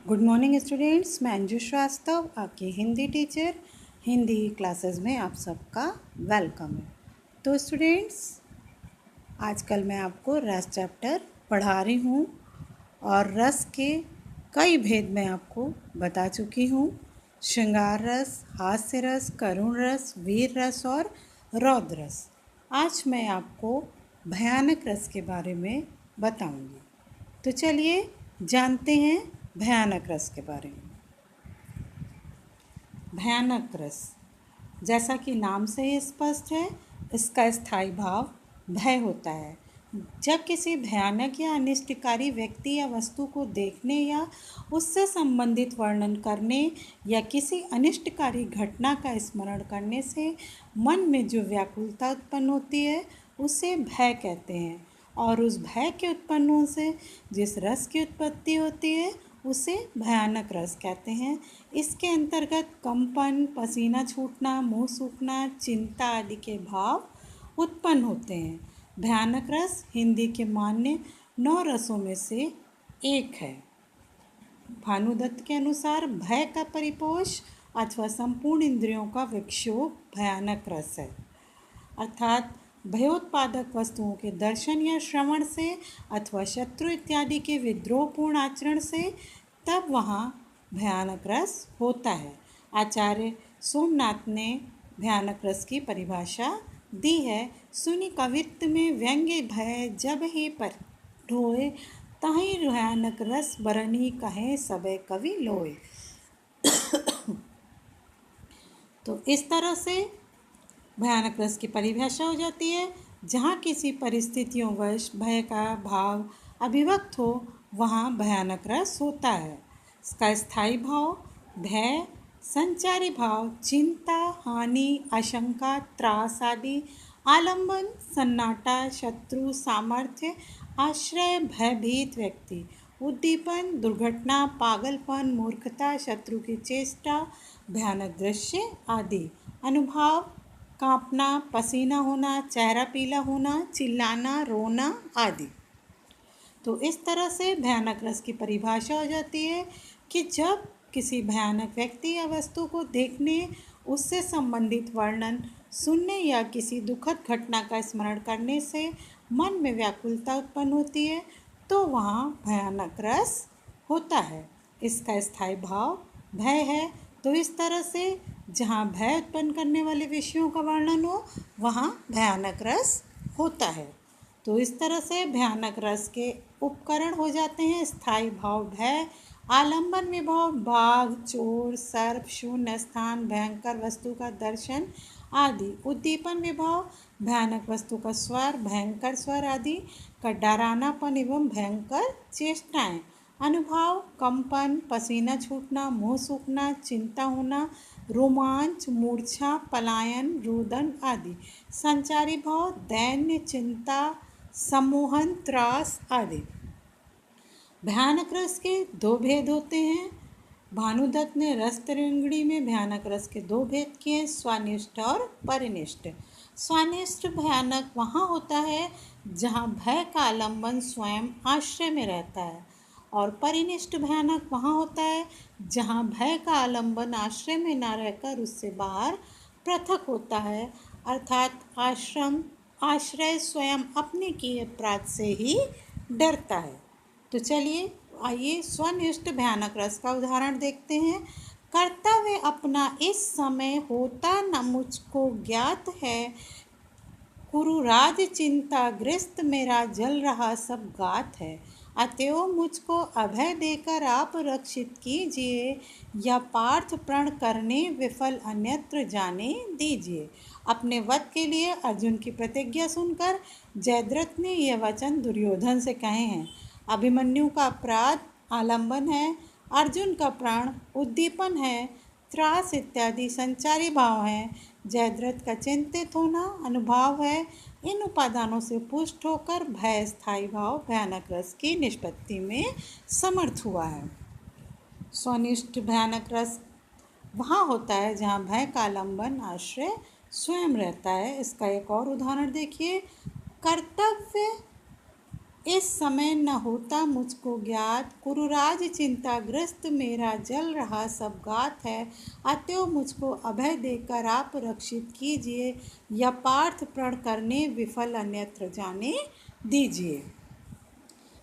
Good morning students, मैं अंजू श्रीवास्तव आपकी Hindi teacher. Hindi classes में आप सबका वेलकम है। तो स्टूडेंट्स, आजकल मैं आपको रस चैप्टर पढ़ा रही हूँ और रस के कई भेद मैं आपको बता चुकी हूँ। श्रृंगार रस, हास्य रस, करुण रस, वीर रस और रौद्र रस। आज मैं आपको भयानक रस के बारे में बताऊँगी। तो चलिए जानते हैं भयानक रस के बारे में। भयानक रस, जैसा कि नाम से ही स्पष्ट है, इसका स्थायी भाव भय होता है। जब किसी भयानक या अनिष्टकारी व्यक्ति या वस्तु को देखने या उससे संबंधित वर्णन करने या किसी अनिष्टकारी घटना का स्मरण करने से मन में जो व्याकुलता उत्पन्न होती है उसे भय कहते हैं। और उस भय के उत्पन्न से जिस रस की उत्पत्ति होती है उसे भयानक रस कहते हैं। इसके अंतर्गत कंपन, पसीना छूटना, मुंह सूखना, चिंता आदि के भाव उत्पन्न होते हैं। भयानक रस हिंदी के मान्य 9 रसों में से एक है। भानुदत्त के अनुसार भय का परिपोष अथवा संपूर्ण इंद्रियों का विक्षोभ भयानक रस है। अर्थात भयोत्पादक वस्तुओं के दर्शन या श्रवण से अथवा शत्रु इत्यादि के विद्रोहपूर्ण आचरण से तब वहाँ भयानक रस होता है। आचार्य सोमनाथ ने भयानक रस की परिभाषा दी है। सुनि कवित्व में व्यंग्य भय जब ही पर ढोए, ताहि भयानक रस बरनी कहे सबे कवि लोए। तो इस तरह से भयानक रस की परिभाषा हो जाती है। जहाँ किसी परिस्थितियों वश भय का भाव अभिव्यक्त हो वहाँ भयानक रस होता है। इसका स्थायी भाव भय, संचारी भाव चिंता, हानि, आशंका, त्रास आदि, आलंबन, सन्नाटा, शत्रु, सामर्थ्य, आश्रय, भयभीत व्यक्ति, उद्दीपन, दुर्घटना, पागलपन, मूर्खता, शत्रु की चेष्टा, भयानक दृश्य आदि, अनुभाव, कांपना, पसीना होना, चेहरा पीला होना, चिल्लाना, रोना आदि। तो इस तरह से भयानक रस की परिभाषा हो जाती है कि जब किसी भयानक व्यक्ति या वस्तु को देखने, उससे संबंधित वर्णन सुनने या किसी दुखद घटना का स्मरण करने से मन में व्याकुलता उत्पन्न होती है तो वहाँ भयानक रस होता है। इसका स्थायी भाव भय है। तो इस तरह से जहाँ भय उत्पन्न करने वाले विषयों का वर्णन हो वहाँ भयानक रस होता है। तो इस तरह से भयानक रस के उपकरण हो जाते हैं स्थायी भाव भय, आलंबन विभाव बाघ, चोर, सर्प, शून्य स्थान, भयंकर वस्तु का दर्शन आदि, उद्दीपन विभाव भयानक वस्तु का स्वर, भयंकर स्वर आदि का डरानापन एवं भयंकर चेष्टाएं, अनुभाव कंपन, पसीना छूटना, मुंह सूखना, चिंता होना, रोमांच, मूर्छा, पलायन, रुदन आदि, संचारी भाव दैन्य, चिंता, सम्मोहन, त्रास आदि। भयानक रस के 2 भेद होते हैं। भानुदत्त ने रस तरंगिणी में भयानक रस के 2 भेद किए, स्वानिष्ठ और परिनिष्ठ। स्वानिष्ठ भयानक वहाँ होता है जहाँ भय का आलंबन स्वयं आश्रय में रहता है, और परिनिष्ठ भयानक वहाँ होता है जहाँ भय का आलंबन आश्रय में न रहकर उससे बाहर पृथक होता है, अर्थात आश्रय स्वयं अपने किए अपराध से ही डरता है। तो चलिए आइए स्वनिष्ठ भयानक रस का उदाहरण देखते हैं। कर्तव्य अपना इस समय होता न मुझको ज्ञात है, कुरुराज चिंताग्रस्त मेरा जल रहा सब गात है, अतएव मुझको अभय देकर आप रक्षित कीजिए, या पार्थ प्रण करने विफल अन्यत्र जाने दीजिए। अपने वध के लिए अर्जुन की प्रतिज्ञा सुनकर जयद्रथ ने यह वचन दुर्योधन से कहे हैं। अभिमन्यु का अपराध आलंबन है, अर्जुन का प्राण उद्दीपन है, त्रास इत्यादि संचारी भाव हैं, जयद्रथ का चिंतित होना अनुभाव है। इन उपादानों से पुष्ट होकर भय स्थायी भाव भयानक रस की निष्पत्ति में समर्थ हुआ है। स्वनिष्ठ भयानक रस वहाँ होता है जहाँ भय का आलंबन आश्रय स्वयं रहता है। इसका एक और उदाहरण देखिए। कर्तव्य इस समय न होता मुझको ज्ञात, कुरुराज चिंताग्रस्त मेरा जल रहा सब गात है। अतएव मुझको अभय देकर आप रक्षित कीजिए, या पार्थ प्रण करने विफल अन्यत्र जाने दीजिए।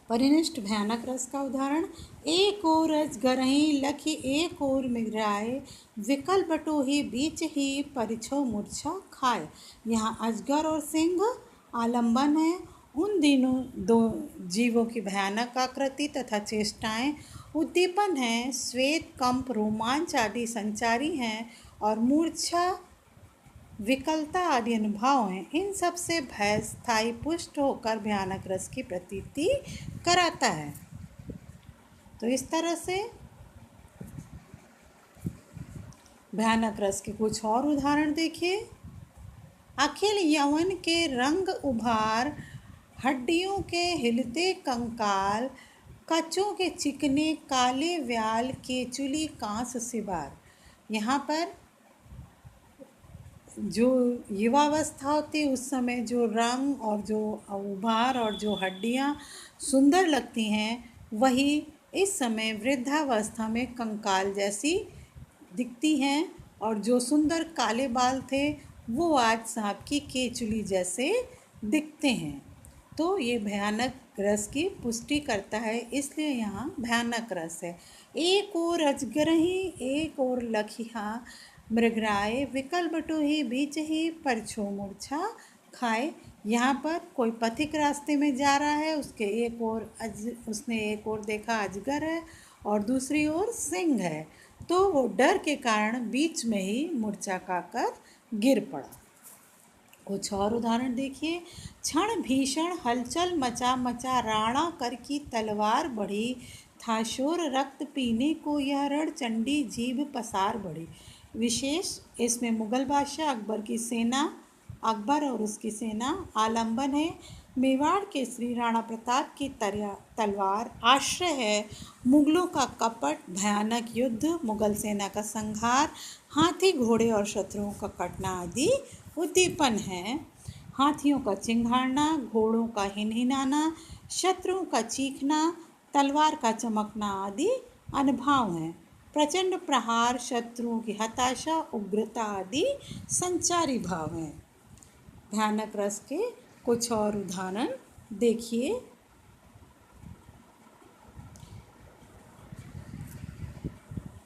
परिनिष्ठ भयानक रस का उदाहरण, एक ओर अजगरहि लखी एक ओर मृगराय, विकल बटोही बीच ही परिछो मूर्छा खाए। यहाँ अजगर और सिंह आलंबन है। उन दिनों दो जीवों की भयानक आकृति तथा चेष्टाएं उद्दीपन है। श्वेत, कंप, रोमांच आदि संचारी हैं और मूर्छा, विकलता आदि अनुभव हैं। इन सब से भय स्थायी पुष्ट होकर भयानक रस की प्रतीति कराता है। तो इस तरह से भयानक रस के कुछ और उदाहरण देखिए। अखिल यवन के रंग उभार, हड्डियों के हिलते कंकाल, कच्चों के चिकने काले व्याल, केचुली कांस सिबार। यहाँ पर जो युवावस्था होती है उस समय जो रंग और जो उभार और जो हड्डियाँ सुंदर लगती हैं, वही इस समय वृद्धावस्था में कंकाल जैसी दिखती हैं, और जो सुंदर काले बाल थे वो आज सांप की केचुली जैसे दिखते हैं। तो ये भयानक रस की पुष्टि करता है, इसलिए यहाँ भयानक रस है। एक ओर अजगरहि एक ओर लखिहा, मृगराय विकल बटोही बीच ही परिछो मूर्छा खाए। यहाँ पर कोई पथिक रास्ते में जा रहा है, उसने एक ओर देखा अजगर है और दूसरी ओर सिंह है, तो वो डर के कारण बीच में ही मूर्छा खाकर गिर पड़ा। कुछ और उदाहरण देखिए। क्षण भीषण हलचल मचा मचा, राणा कर की तलवार बढ़ी, था शोर रक्त पीने को यह रण, चंडी जीभ पसार बढ़ी। विशेष इसमें मुगल बादशाह अकबर और उसकी सेना आलंबन है। मेवाड़ के श्री राणा प्रताप की तलवार आश्रय है। मुगलों का कपट, भयानक युद्ध, मुगल सेना का संहार, हाथी घोड़े और शत्रुओं का कटना आदि उद्दीपन है। हाथियों का चिंघाड़ना, घोड़ों का हिनहिनाना, शत्रुओं का चीखना, तलवार का चमकना आदि अनुभव हैं। प्रचंड प्रहार, शत्रुओं की हताशा, उग्रता आदि संचारी भाव हैं। भयानक रस के कुछ और उदाहरण देखिए।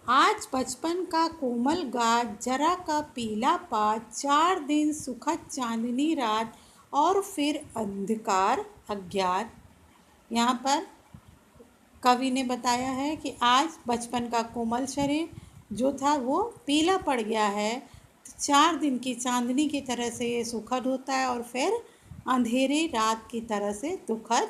आज बचपन का कोमल गात, जरा का पीला पात, 4 दिन सुखद चांदनी रात, और फिर अंधकार अज्ञात। यहाँ पर कवि ने बताया है कि आज बचपन का कोमल शरीर जो था वो पीला पड़ गया है, 4 दिन की चांदनी की तरह से ये सुखद होता है और फिर अंधेरे रात की तरह से दुखद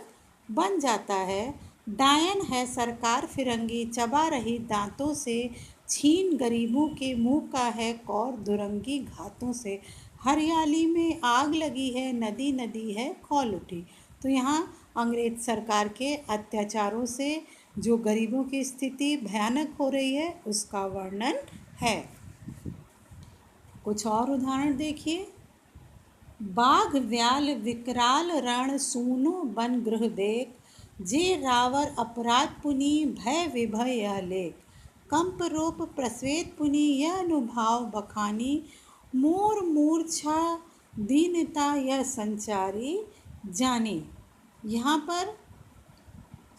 बन जाता है। डायन है सरकार फिरंगी, चबा रही दांतों से, छीन गरीबों के मुंह का है कौर दुरंगी घातों से। हरियाली में आग लगी है, नदी नदी है खौल उठी। तो यहाँ अंग्रेज सरकार के अत्याचारों से जो गरीबों की स्थिति भयानक हो रही है उसका वर्णन है। कुछ और उदाहरण देखिए। बाघ व्याल विकराल रण, सूनो बन गृह देख, जे रावर अपराध पुनि, भय विभय यह लेख। कंप रोप प्रस्वेत पुनि, यह अनुभाव बखानी, मोर मूर्छा दीनता यह संचारी जानी। यहाँ पर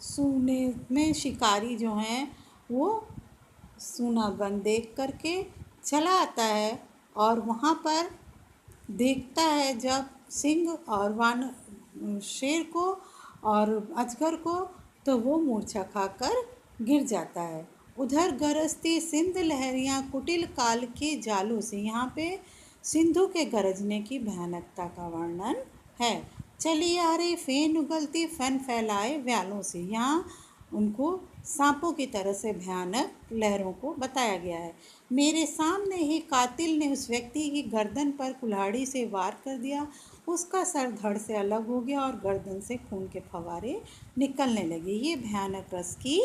सूने में शिकारी जो हैं वो सूना वन देख करके चला आता है और वहाँ पर देखता है जब सिंह और शेर को और अजगर को, तो वो मूर्छा खाकर गिर जाता है। उधर गरजती सिंध लहरियाँ कुटिल काल के जालों से। यहाँ पे सिंधु के गरजने की भयानकता का वर्णन है। चली आ रही फेन उगलती फन फैलाए व्यालों से। यहाँ उनको सांपों की तरह से भयानक लहरों को बताया गया है। मेरे सामने ही कातिल ने उस व्यक्ति की गर्दन पर कुल्हाड़ी से वार कर दिया। उसका सर धड़ से अलग हो गया और गर्दन से खून के फवारे निकलने लगे। ये भयानक रस की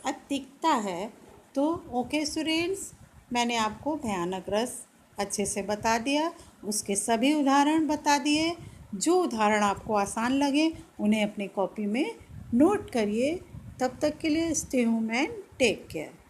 अतिकता है। तो ओके स्टूडेंट्स, मैंने आपको भयानक रस अच्छे से बता दिया, उसके सभी उदाहरण बता दिए। जो उदाहरण आपको आसान लगे उन्हें अपनी कॉपी में नोट करिए। तब तक के लिए stay home and take care.